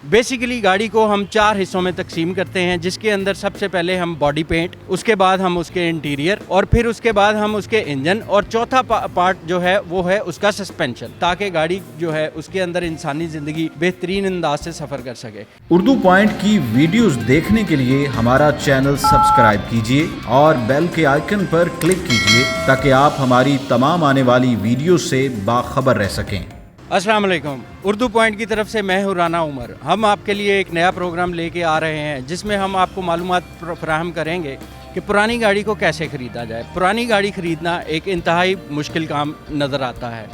Basically गाड़ी को हम 4 हिस्सों में तकसीम करते हैं, जिसके अंदर सबसे पहले हम बॉडी पेंट, उसके बाद हम उसके इंटीरियर और फिर उसके बाद हम उसके इंजन और चौथा पार्ट जो है वो है उसका सस्पेंशन, ताकि गाड़ी जो है उसके अंदर इंसानी ज़िंदगी बेहतरीन अंदाज से सफ़र कर सके। उर्दू पॉइंट की वीडियोस देखने के लिए हमारा चैनल सब्सक्राइब कीजिए और बेल के आइकन पर क्लिक कीजिए ताकि आप हमारी तमाम आने वाली वीडियो से बाखबर रह सकें। अस्सलाम वालेकुम। उर्दू पॉइंट की तरफ से मैं हूँ राना उमर। हम आपके लिए एक नया प्रोग्राम लेके आ रहे हैं जिसमें हम आपको मालूमात फराहम करेंगे कि पुरानी गाड़ी को कैसे ख़रीदा जाए। पुरानी गाड़ी ख़रीदना एक इंतहाई मुश्किल काम नज़र आता है,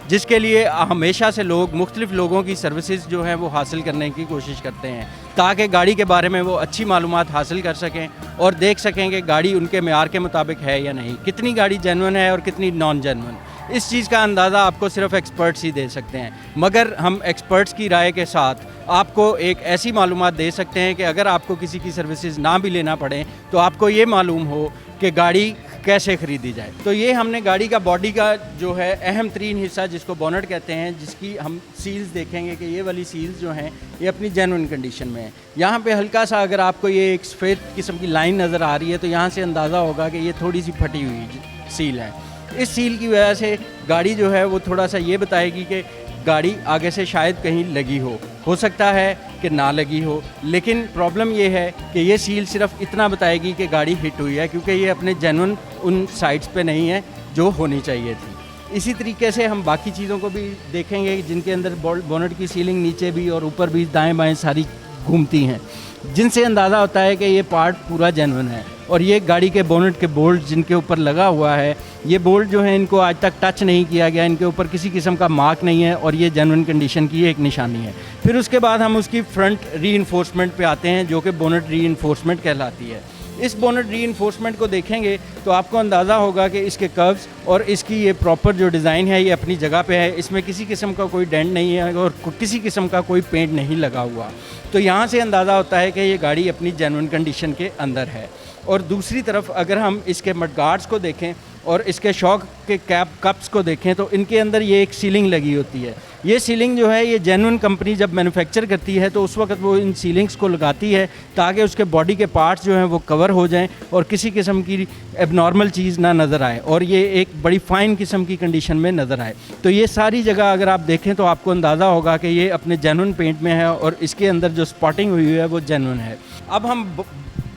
जिसके लिए हमेशा से लोग मुख्तलिफ़ लोगों की सर्विसेज जो हैं वो हासिल करने की कोशिश करते हैं, ताकि गाड़ी के बारे में वो अच्छी मालूमात हासिल कर सकें और देख सकें कि गाड़ी उनके मेयार के मुताबिक है या नहीं, कितनी गाड़ी जेन्युइन है और कितनी नॉन जेन्युइन। इस चीज़ का अंदाज़ा आपको सिर्फ एक्सपर्ट्स ही दे सकते हैं, मगर हम एक्सपर्ट्स की राय के साथ आपको एक ऐसी मालूमात दे सकते हैं कि अगर आपको किसी की सर्विसेज ना भी लेना पड़े तो आपको ये मालूम हो कि गाड़ी कैसे ख़रीदी जाए। तो ये हमने गाड़ी का बॉडी का जो है अहम तरीन हिस्सा जिसको बोनट कहते हैं, जिसकी हम सील्स देखेंगे कि ये वाली सील्स जो हैं ये अपनी जेन्युइन कंडीशन में है। यहाँ पे हल्का सा अगर आपको ये एक सफ़ेद किस्म की लाइन नज़र आ रही है तो यहाँ से अंदाज़ा होगा कि ये थोड़ी सी फटी हुई सील है। इस सील की वजह से गाड़ी जो है वो थोड़ा सा ये बताएगी कि गाड़ी आगे से शायद कहीं लगी हो सकता है कि ना लगी हो, लेकिन प्रॉब्लम ये है कि ये सील सिर्फ इतना बताएगी कि गाड़ी हिट हुई है, क्योंकि ये अपने जेन्युइन उन साइड्स पे नहीं है जो होनी चाहिए थी। इसी तरीके से हम बाकी चीज़ों को भी देखेंगे जिनके अंदर बोनट की सीलिंग नीचे भी और ऊपर भी दाएँ बाएँ सारी घूमती हैं, जिनसे अंदाज़ा होता है कि ये पार्ट पूरा जेन्युइन है। और ये गाड़ी के बोनट के बोल्ट जिनके ऊपर लगा हुआ है, ये बोल्ट जो है इनको आज तक टच नहीं किया गया, इनके ऊपर किसी किस्म का मार्क नहीं है और ये जेन्युइन कंडीशन की एक निशानी है। फिर उसके बाद हम उसकी फ्रंट रीइंफोर्समेंट पे आते हैं जो कि बोनट रीइंफोर्समेंट कहलाती है। इस बोनट रीइंफोर्समेंट को देखेंगे तो आपको अंदाज़ा होगा कि इसके कर्व्स और इसकी ये प्रॉपर जो डिज़ाइन है ये अपनी जगह पे है, इसमें किसी किस्म का कोई डेंट नहीं है और किसी किस्म का कोई पेंट नहीं लगा हुआ। तो यहाँ से अंदाज़ा होता है कि ये गाड़ी अपनी जेन्युइन कंडीशन के अंदर है। और दूसरी तरफ अगर हम इसके मडगार्ड्स को देखें और इसके शॉक के कप्स को देखें तो इनके अंदर ये एक सीलिंग लगी होती है। ये सीलिंग जो है ये जेन्युइन कंपनी जब मैन्युफैक्चर करती है तो उस वक्त वो इन सीलिंग्स को लगाती है ताकि उसके बॉडी के पार्ट्स जो हैं वो कवर हो जाएं और किसी किस्म की एबनॉर्मल चीज़ ना नज़र आए और ये एक बड़ी फ़ाइन किस्म की कंडीशन में नज़र आए। तो ये सारी जगह अगर आप देखें तो आपको अंदाज़ा होगा कि ये अपने जेन्युइन पेंट में है और इसके अंदर जो स्पॉटिंग हुई है वो जेन्युइन है। अब हम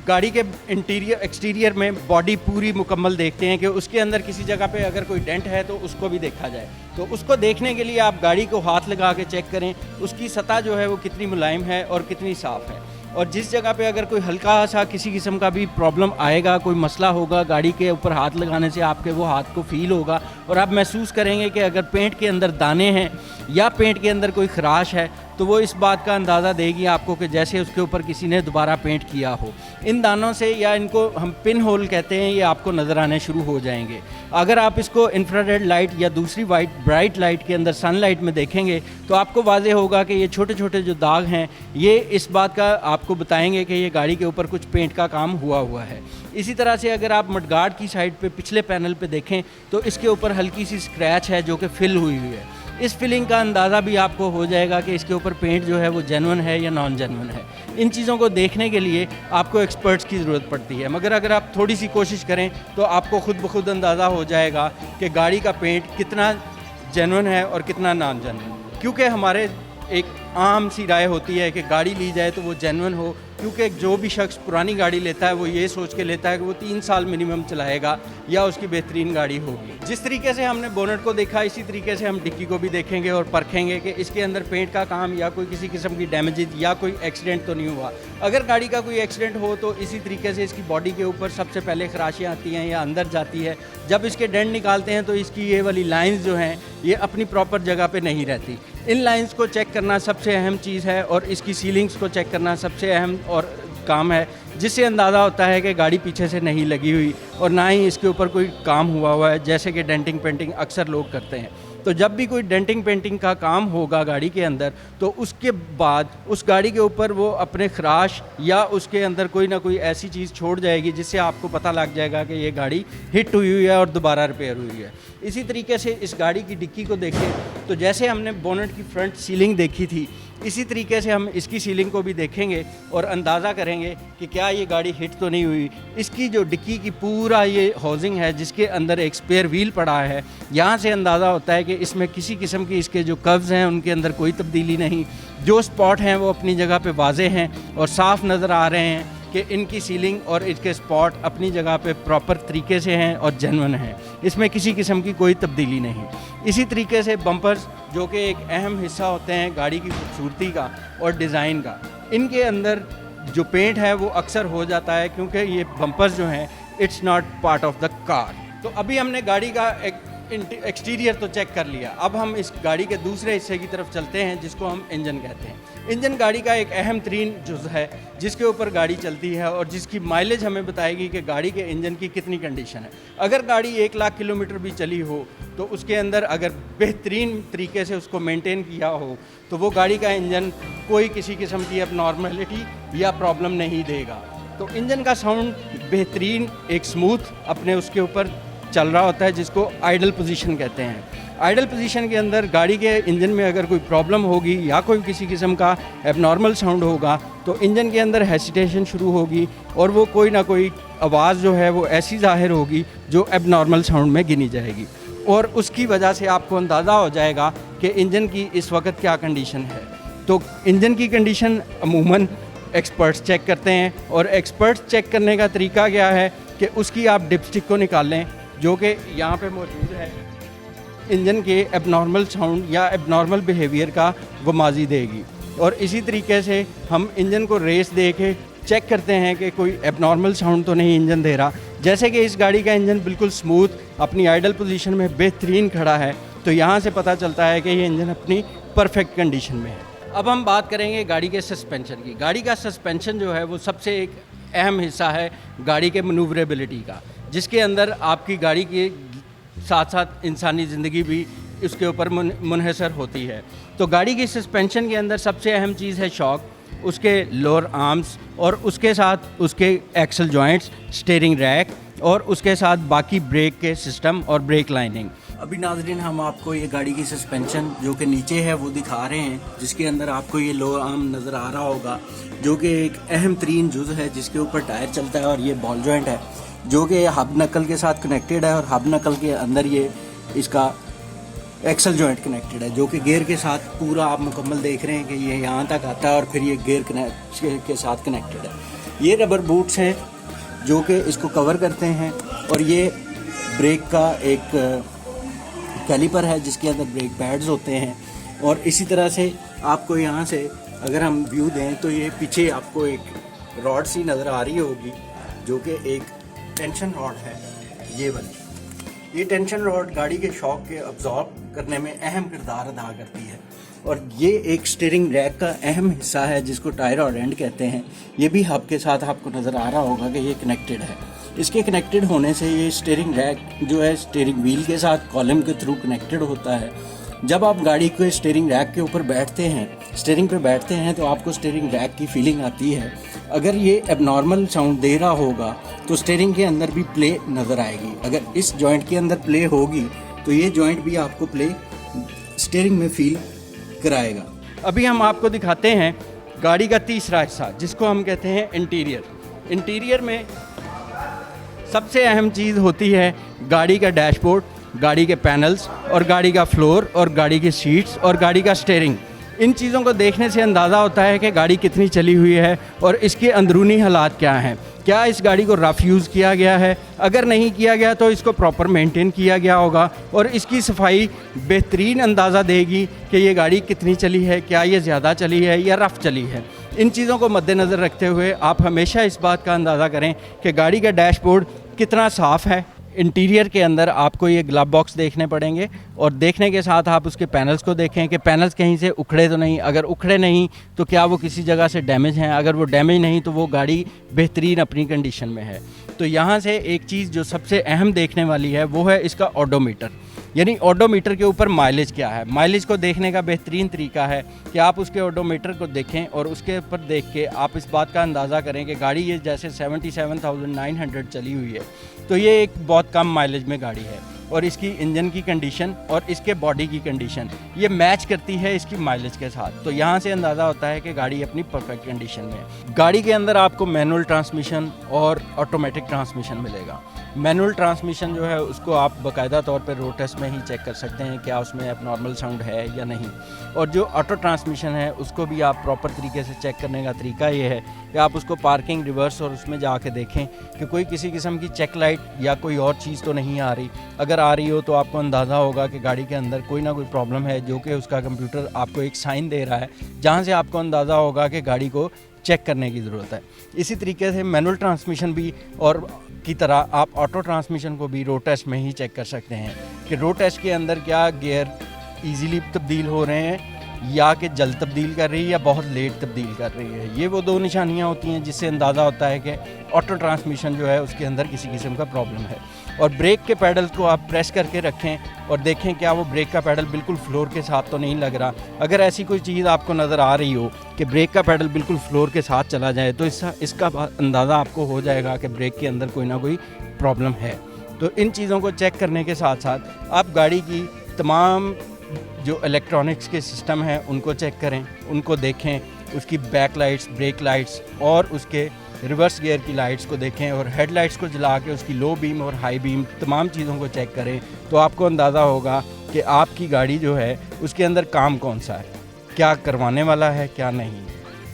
गाड़ी के इंटीरियर एक्सटीरियर में बॉडी पूरी मुकम्मल देखते हैं कि उसके अंदर किसी जगह पे अगर कोई डेंट है तो उसको भी देखा जाए। तो उसको देखने के लिए आप गाड़ी को हाथ लगा के चेक करें उसकी सतह जो है वो कितनी मुलायम है और कितनी साफ़ है। और जिस जगह पे अगर कोई हल्का सा किसी किस्म का भी प्रॉब्लम आएगा, कोई मसला होगा, गाड़ी के ऊपर हाथ लगाने से आपके वो हाथ को फील होगा और आप महसूस करेंगे कि अगर पेंट के अंदर दाने हैं या पेंट के अंदर कोई खराश है तो वो इस बात का अंदाज़ा देगी आपको कि जैसे उसके ऊपर किसी ने दोबारा पेंट किया हो। इन दानों से, या इनको हम पिन होल कहते हैं, ये आपको नज़र आने शुरू हो जाएंगे। अगर आप इसको इंफ्रारेड लाइट या दूसरी ब्राइट लाइट के अंदर सनलाइट में देखेंगे तो आपको वाज़े होगा कि ये छोटे छोटे जो दाग हैं ये इस बात का आपको बताएंगे कि ये गाड़ी के ऊपर कुछ पेंट का काम हुआ है। इसी तरह से अगर आप मडगार्ड की साइड पे पिछले पैनल पे देखें तो इसके ऊपर हल्की सी स्क्रैच है जो कि फिल हुई है। इस फिलिंग का अंदाज़ा भी आपको हो जाएगा कि इसके ऊपर पेंट जो है वो जेन्युइन है या नॉन जेन्युइन है। इन चीज़ों को देखने के लिए आपको एक्सपर्ट्स की ज़रूरत पड़ती है, मगर अगर आप थोड़ी सी कोशिश करें तो आपको खुद ब खुद अंदाज़ा हो जाएगा कि गाड़ी का पेंट कितना जेन्युइन है और कितना नॉन जेन्युइन। क्योंकि हमारे एक आम सी राय होती है कि गाड़ी ली जाए तो वो जेन्युइन हो, क्योंकि जो भी शख्स पुरानी गाड़ी लेता है वो ये सोच के लेता है कि वो 3 साल मिनिमम चलाएगा या उसकी बेहतरीन गाड़ी होगी। जिस तरीके से हमने बोनट को देखा इसी तरीके से हम डिक्की को भी देखेंगे और परखेंगे कि इसके अंदर पेंट का काम या कोई किसी किस्म की डैमेजेज या कोई एक्सीडेंट तो नहीं हुआ। अगर गाड़ी का कोई एक्सीडेंट हो तो इसी तरीके से इसकी बॉडी के ऊपर सबसे पहले खराशियाँ आती हैं या अंदर जाती है। जब इसके डेंट निकालते हैं तो इसकी ये वाली लाइन्स जो हैं ये अपनी प्रॉपर जगह पर नहीं रहती। इन लाइंस को चेक करना सबसे अहम चीज़ है और इसकी सीलिंग्स को चेक करना सबसे अहम और काम है, जिससे अंदाज़ा होता है कि गाड़ी पीछे से नहीं लगी हुई और ना ही इसके ऊपर कोई काम हुआ है, जैसे कि डेंटिंग पेंटिंग अक्सर लोग करते हैं। तो जब भी कोई डेंटिंग पेंटिंग का काम होगा गाड़ी के अंदर तो उसके बाद उस गाड़ी के ऊपर वो अपने खराश या उसके अंदर कोई ना कोई ऐसी चीज़ छोड़ जाएगी जिससे आपको पता लग जाएगा कि ये गाड़ी हिट हुई है और दोबारा रिपेयर हुई है। इसी तरीके से इस गाड़ी की डिक्की को देखें तो जैसे हमने बोनट की फ्रंट सीलिंग देखी थी, इसी तरीके से हम इसकी सीलिंग को भी देखेंगे और अंदाज़ा करेंगे कि क्या ये गाड़ी हिट तो नहीं हुई। इसकी जो डिक्की की पूरा ये हाउसिंग है जिसके अंदर एक स्पेयर व्हील पड़ा है, यहाँ से अंदाज़ा होता है कि इसमें किसी किस्म की इसके जो कर्व्स हैं उनके अंदर कोई तब्दीली नहीं। जो स्पॉट हैं वो अपनी जगह पे वाज़े हैं और साफ़ नज़र आ रहे हैं कि इनकी सीलिंग और इसके स्पॉट अपनी जगह पे प्रॉपर तरीके से हैं और जेन्युइन हैं, इसमें किसी किस्म की कोई तब्दीली नहीं। इसी तरीके से बम्पर्स जो कि एक अहम हिस्सा होते हैं गाड़ी की खूबसूरती का और डिज़ाइन का, इनके अंदर जो पेंट है वो अक्सर हो जाता है क्योंकि ये बम्पर्स जो हैं it's not part of the car. तो अभी हमने गाड़ी का एक एक्सटीरियर तो चेक कर लिया, अब हम इस गाड़ी के दूसरे हिस्से की तरफ चलते हैं जिसको हम इंजन कहते हैं। इंजन गाड़ी का एक अहम तरीन जुज़ है जिसके ऊपर गाड़ी चलती है और जिसकी माइलेज हमें बताएगी कि गाड़ी के इंजन की कितनी कंडीशन है। अगर गाड़ी 1 लाख किलोमीटर भी चली हो तो उसके अंदर अगर बेहतरीन तरीके से उसको मेंटेन किया हो तो वो गाड़ी का इंजन कोई किसी किस्म की अबनॉर्मलिटी या प्रॉब्लम नहीं देगा। तो इंजन का साउंड बेहतरीन एक स्मूथ अपने उसके ऊपर चल रहा होता है जिसको आइडल पोजीशन कहते हैं। आइडल पोजीशन के अंदर गाड़ी के इंजन में अगर कोई प्रॉब्लम होगी या कोई किसी किस्म का एबनॉर्मल साउंड होगा तो इंजन के अंदर हेसिटेशन शुरू होगी और वो कोई ना कोई आवाज़ जो है वो ऐसी ज़ाहिर होगी जो एबनॉर्मल साउंड में गिनी जाएगी और उसकी वजह से आपको अंदाज़ा हो जाएगा कि इंजन की इस वक्त क्या कंडीशन है। तो इंजन की कंडीशन अमूमन एक्सपर्ट्स चेक करते हैं और एक्सपर्ट्स चेक करने का तरीका क्या है कि उसकी आप डिपस्टिक को निकाल लें जो कि यहाँ पे मौजूद है, इंजन के एबनॉर्मल साउंड या एबनॉर्मल बिहेवियर का वो माजी देगी। और इसी तरीके से हम इंजन को रेस दे के चेक करते हैं कि कोई एबनॉर्मल साउंड तो नहीं इंजन दे रहा। जैसे कि इस गाड़ी का इंजन बिल्कुल स्मूथ अपनी आइडल पोजीशन में बेहतरीन खड़ा है तो यहाँ से पता चलता है कि ये इंजन अपनी परफेक्ट कंडीशन में है। अब हम बात करेंगे गाड़ी के सस्पेंशन की। गाड़ी का सस्पेंशन जो है वो सबसे एक अहम हिस्सा है गाड़ी के मनूवरेबिलिटी का, जिसके अंदर आपकी गाड़ी के साथ साथ इंसानी ज़िंदगी भी उसके ऊपर मुनहसर होती है। तो गाड़ी की सस्पेंशन के अंदर सबसे अहम चीज़ है शॉक, उसके लोअर आर्म्स और उसके साथ उसके एक्सल जॉइंट्स, स्टीयरिंग रैक और उसके साथ बाकी ब्रेक के सिस्टम और ब्रेक लाइनिंग। अभी नाज़रीन हम आपको ये गाड़ी की सस्पेंशन जो कि नीचे है वो दिखा रहे हैं, जिसके अंदर आपको ये लोअर आर्म नज़र आ रहा होगा जो कि एक अहम तरीन जुज़ है जिसके ऊपर टायर चलता है और ये बॉल जॉइंट है जो कि हब नकल के साथ कनेक्टेड है और हब नकल के अंदर ये इसका एक्सल जॉइंट कनेक्टेड है जो कि गियर के साथ पूरा आप मुकम्मल देख रहे हैं कि ये यहाँ तक आता है और फिर ये गियर के साथ कनेक्टेड है। ये रबर बूट्स हैं जो कि इसको कवर करते हैं और ये ब्रेक का एक कैलिपर है जिसके अंदर ब्रेक पैड्स होते हैं। और इसी तरह से आपको यहाँ से अगर हम व्यू दें तो ये पीछे आपको एक रॉड सी नज़र आ रही होगी जो कि एक टेंशन रॉड है। ये वाली ये टेंशन रॉड गाड़ी के शॉक के अब्जॉर्ब करने में अहम किरदार अदा करती है और ये एक स्टीयरिंग रैक का अहम हिस्सा है जिसको टायर और एंड कहते हैं। ये भी हब के साथ आपको नज़र आ रहा होगा कि ये कनेक्टेड है। इसके कनेक्टेड होने से ये स्टीयरिंग रैक जो है स्टीयरिंग व्हील के साथ कॉलम के थ्रू कनेक्टेड होता है। जब आप गाड़ी के स्टीयरिंग रैक के ऊपर बैठते हैं, स्टीयरिंग पे बैठते हैं तो आपको स्टीयरिंग रैक की फीलिंग आती है। अगर ये एबनॉर्मल साउंड दे रहा होगा तो स्टीयरिंग के अंदर भी प्ले नज़र आएगी। अगर इस जॉइंट के अंदर प्ले होगी तो ये जॉइंट भी आपको प्ले स्टीयरिंग में फील कराएगा। अभी हम आपको दिखाते हैं गाड़ी का तीसरा हिस्सा जिसको हम कहते हैं इंटीरियर। इंटीरियर में सबसे अहम चीज़ होती है गाड़ी का डैशबोर्ड, गाड़ी के पैनल्स और गाड़ी का फ्लोर और गाड़ी की सीट्स और गाड़ी का स्टीयरिंग। इन चीज़ों को देखने से अंदाज़ा होता है कि गाड़ी कितनी चली हुई है और इसके अंदरूनी हालात क्या हैं। क्या इस गाड़ी को रफ़ यूज़ किया गया है? अगर नहीं किया गया तो इसको प्रॉपर मेंटेन किया गया होगा और इसकी सफाई बेहतरीन अंदाज़ा देगी कि ये गाड़ी कितनी चली है, क्या ये ज़्यादा चली है या रफ़ चली है। इन चीज़ों को मद्देनज़र रखते हुए आप हमेशा इस बात का अंदाज़ा करें कि गाड़ी का डैशबोर्ड कितना साफ़ है। इंटीरियर के अंदर आपको ये ग्लव बॉक्स देखने पड़ेंगे और देखने के साथ आप उसके पैनल्स को देखें कि पैनल्स कहीं से उखड़े तो नहीं। अगर उखड़े नहीं तो क्या वो किसी जगह से डैमेज हैं। अगर वो डैमेज नहीं तो वो गाड़ी बेहतरीन अपनी कंडीशन में है। तो यहाँ से एक चीज़ जो सबसे अहम देखने वाली है वो है इसका ओडोमीटर, यानी ओडोमीटर के ऊपर माइलेज क्या है। माइलेज को देखने का बेहतरीन तरीका है कि आप उसके ओडोमीटर को देखें और उसके ऊपर देख के आप इस बात का अंदाज़ा करें कि गाड़ी ये जैसे 77,900 चली हुई है तो ये एक बहुत कम माइलेज में गाड़ी है। और इसकी इंजन की कंडीशन और इसके बॉडी की कंडीशन ये मैच करती है इसकी माइलेज के साथ। तो यहाँ से अंदाज़ा होता है कि गाड़ी अपनी परफेक्ट कंडीशन में है। गाड़ी के अंदर आपको मैनुअल ट्रांसमिशन और ऑटोमेटिक ट्रांसमिशन मिलेगा। मैनुअल ट्रांसमिशन जो है उसको आप बाकायदा तौर पर रोड टेस्ट में ही चेक कर सकते हैं क्या उसमें एबनॉर्मल साउंड है या नहीं। और जो ऑटो ट्रांसमिशन है उसको भी आप प्रॉपर तरीके से चेक करने का तरीका ये है कि आप उसको पार्किंग, रिवर्स और उसमें जाके देखें कि कोई किसी किस्म की चेक लाइट या कोई और चीज़ तो नहीं आ रही। अगर आ रही हो तो आपको अंदाज़ा होगा कि गाड़ी के अंदर कोई ना कोई प्रॉब्लम है, जो कि उसका कंप्यूटर आपको एक साइन दे रहा है, जहाँ से आपको अंदाज़ा होगा कि गाड़ी को चेक करने की ज़रूरत है। इसी तरीके से मैनुअल ट्रांसमिशन भी और की तरह आप ऑटो ट्रांसमिशन को भी रोड टेस्ट में ही चेक कर सकते हैं कि रोड टेस्ट के अंदर क्या गियर ईज़िली तब्दील हो रहे हैं या कि जल्द तब्दील कर रही है या बहुत लेट तब्दील कर रही है। ये वो दो निशानियाँ होती हैं जिससे अंदाज़ा होता है कि ऑटो ट्रांसमिशन जो है उसके अंदर किसी किस्म का प्रॉब्लम है। और ब्रेक के पैडल को आप प्रेस करके रखें और देखें क्या वो ब्रेक का पैडल बिल्कुल फ्लोर के साथ तो नहीं लग रहा। अगर ऐसी कोई चीज़ आपको नज़र आ रही हो कि ब्रेक का पैडल बिल्कुल फ्लोर के साथ चला जाए तो इसका अंदाज़ा आपको हो जाएगा कि ब्रेक के अंदर कोई ना कोई प्रॉब्लम है। तो इन चीज़ों को चेक करने के साथ साथ आप गाड़ी की तमाम जो इलेक्ट्रॉनिक्स के सिस्टम हैं उनको चेक करें, उनको देखें, उसकी बैक लाइट्स, ब्रेक लाइट्स और उसके रिवर्स गियर की लाइट्स को देखें और हेडलाइट्स को जला के उसकी लो बीम और हाई बीम तमाम चीज़ों को चेक करें। तो आपको अंदाज़ा होगा कि आपकी गाड़ी जो है उसके अंदर काम कौन सा है, क्या करवाने वाला है क्या नहीं।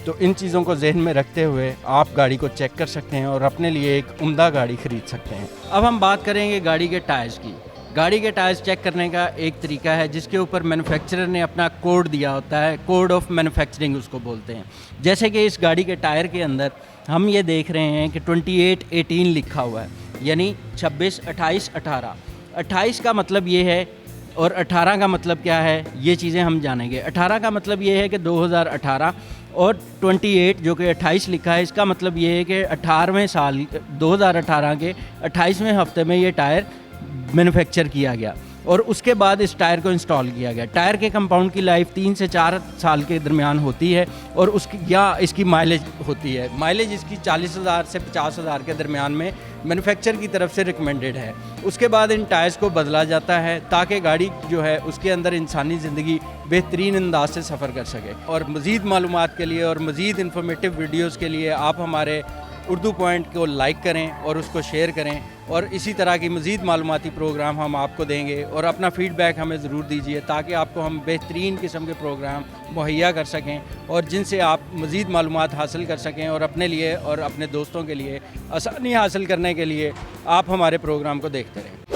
तो इन चीज़ों को जहन में रखते हुए आप गाड़ी को चेक कर सकते हैं और अपने लिए एक उम्दा गाड़ी ख़रीद सकते हैं। अब हम बात करेंगे गाड़ी के टायर्स की। गाड़ी के टायर्स चेक करने का एक तरीका है जिसके ऊपर मैन्युफैक्चरर ने अपना कोड दिया होता है, कोड ऑफ मैन्युफैक्चरिंग उसको बोलते हैं। जैसे कि इस गाड़ी के टायर के अंदर हम ये देख रहे हैं कि 28-18 लिखा हुआ है, यानी 26, 28, 18। 28 का मतलब ये है और 18 का मतलब क्या है ये चीज़ें हम जानेंगे। 18 का मतलब ये है कि 2018 और 28 जो कि 28 लिखा है इसका मतलब ये है कि 18वें साल 2018 के 28वें हफ्ते में ये टायर मैन्युफैक्चर किया गया और उसके बाद इस टायर को इंस्टॉल किया गया। टायर के कंपाउंड की लाइफ 3 से 4 साल के दरमियान होती है और इसकी माइलेज होती है। माइलेज इसकी 40,000 से 50,000 के दरमियान में मैन्युफैक्चर की तरफ से रिकमेंडेड है। उसके बाद इन टायर्स को बदला जाता है ताकि गाड़ी जो है उसके अंदर इंसानी ज़िंदगी बेहतरीन अंदाज से सफ़र कर सके। और मज़ीद मालूमात के लिए और मज़ीद इन्फॉर्मेटिव वीडियोज़ के लिए आप हमारे उर्दू पॉइंट को लाइक करें और उसको शेयर करें और इसी तरह की मज़ीद मालूमाती प्रोग्राम हम आपको देंगे और अपना फ़ीडबैक हमें ज़रूर दीजिए ताकि आपको हम बेहतरीन किस्म के प्रोग्राम मुहैया कर सकें और जिनसे आप मज़ीद मालूमात हासिल कर सकें और अपने लिए और अपने दोस्तों के लिए आसानी हासिल करने के लिए आप हमारे प्रोग्राम को देखते रहें।